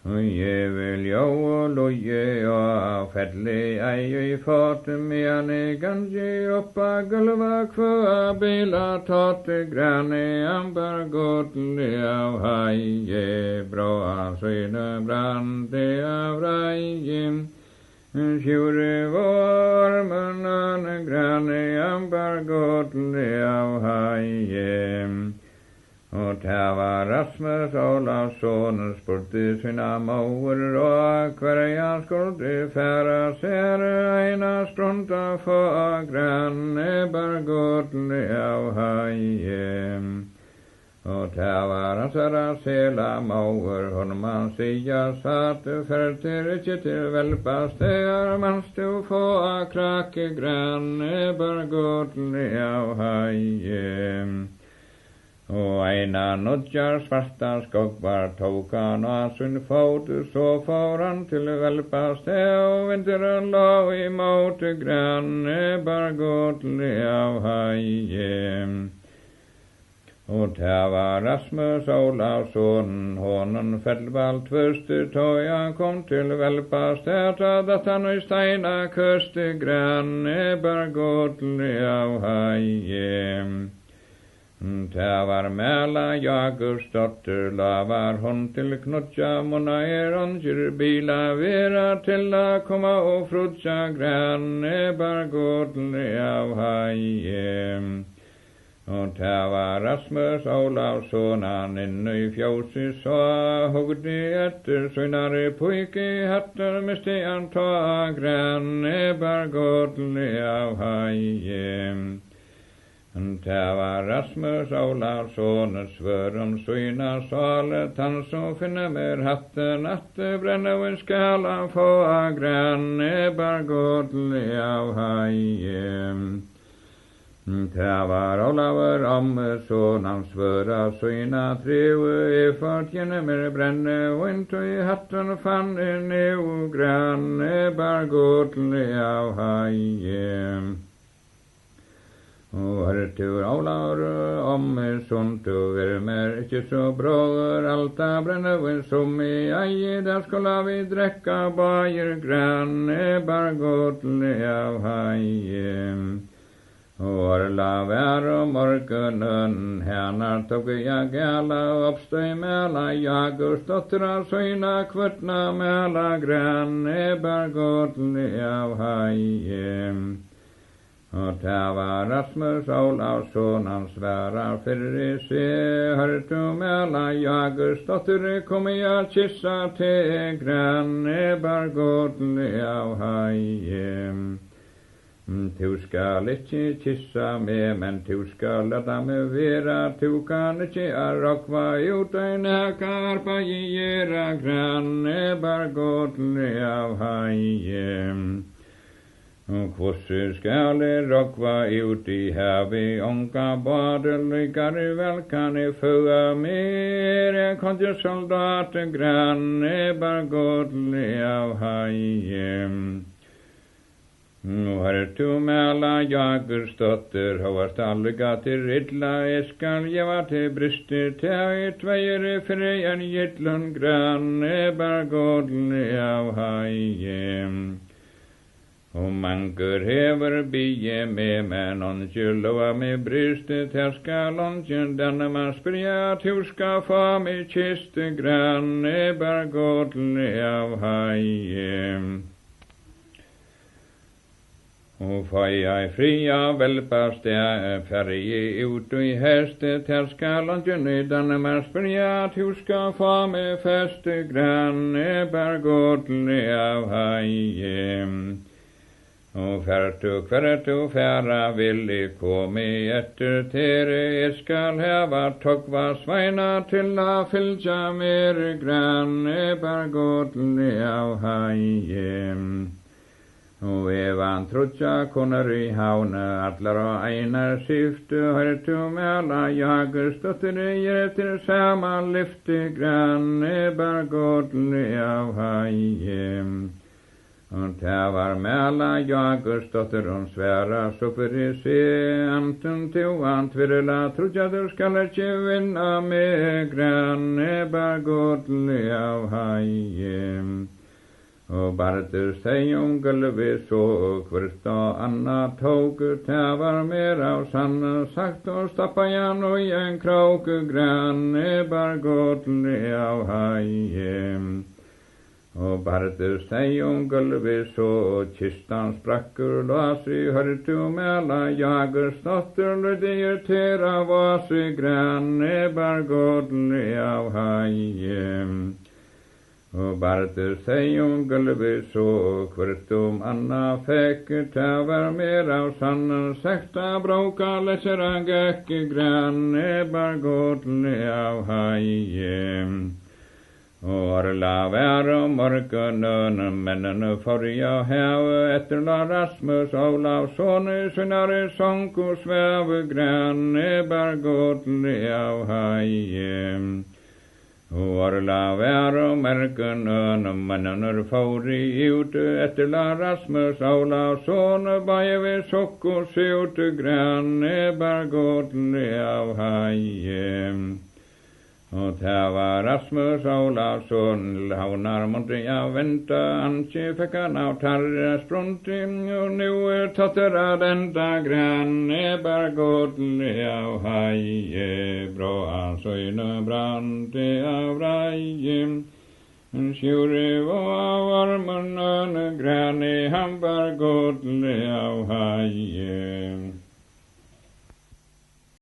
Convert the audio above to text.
Jeg vil jo loje og fedle ei fått mene ganske oppa gulva kva bila tatt grane amber godle av haie bra søyne brande av reie sjure varmen grane amber godle av haie og det var Rasmus Olavsson spurte sina mor og hver skulle færa ser eina strunta få granne bergodle av haie og det var ansara sela mor hon man sia satt færter ikkje til velpas der man sto få krakke granne bergodle av haie og eina nodjar svarta skogvar tok han av sin fot, så for han til velpas det, og vinteren lå imot granne bergodle av haie. Og det var Rasmus Olavsson, honom fellvalt første tøya kom til velpas det, at han i steina køste granne bergodle av haie. Det var Mæla Jakobsdotter, la var hon til knutja, mona ranger bila vera til a komma og frutja granne bergodle av haie. Og det var Rasmus Olavsson, han inne i fjåsi så hugdi etter søgnare puike hatter miste han ta granne bergodle av haie. Det var Rasmus Olavsson, svør søyna salet, han som finner mer hatten, at brenne skala få granne bergodle av haie. Det var Olaver Ammeson, han svøra søyna treu, fortjene mer brenne, og into i hatten fann neu granne bergodle av haie. Og tur Olaver Ammeson, tu mer ikkje så bråder, alta brennevin som i eie, der skulle vi drekka bajer granne bergodle av haie. Og la være morgenen, hernar tok jeg gæla, oppstøy Mæla Jakobsdotter, søyna kvartna Mæla granne bergodle av haie. Og det var Rasmus Olavsson, han sværa fyrir se, hørtu Mæla Jakobsdotter, kom jeg kissa til granne bergodle av haie. Tu skal ikkje kissa med, men tu skal lata meg vera, tu kan ikkje rokva ut ein karpa gjera granne bergodle av haie. Og hvordan skal jeg rokva ut i havet, onka bader lykkar vel kan jeg føa mer, jeg kan ikke soldater granne bergodle av haie. Nu hørtu Mæla Jakobsdotter, ho var stallega til ridla, jeg skal gjeva til bryster, til i tveier fri en gittlun granne bergodle av haie. Og mangur hever bie med, men onskje lova med brystet, her skal onskje denne man spria, tu skal få med kiste granne bergodle av haie. Og fai ei fria velpas det ferje ut i hestet, her skal onskje denne man spria, tu skal få med feste granne bergodle av haie. Og hvertu færa villi komi etter tere, jeg skal heva togva sveina til a fylgja mer granne bergodle av haie. Og evan trutja konar i haune, allar og einar syftu, hørtu Mæla Jakobsdotter, etter sama lyfte granne bergodle av haie. Og það var Mela Jakobsdóttir og sværa svo fyrir sig antum til antvirla trúdjaður skal ekki vinna mig grann bara godli af hægjum. Og barður þegjum gulvi så hvert og annað tóku það var mér á sann sagt og stappa jan og en króku grann bara godli af hægjum. Og barður þegjum gulvi så kistan sprakkur lasi hörtu Mela Jakobsdóttir ludigur til af vasi grann bara godli af hægjum. Og barður þegjum gulvi så hvert annað fekk það var mér á sann sekta bróka lesir hann ekki grann bara godli af hægjum. Og orla væru morgunun mennunu fórja hefu eftirla Rasmus Ólafssoni sunnari songu svefu grann bara godli af hægjum. Og orla væru morgunun mennunur fóri út eftirla Rasmus Ólafsson bæði við sokku sjútu grann bara godli af hægjum. Og það var Rasmus Ólafsson lánar mundi að venda ansi fekk hann á tarra sprunti og nú tóttur að enda grann bara godli af hægi bróa sögnu brandi af rægjum sjúri og af varmunun grann hann bara godli af hægi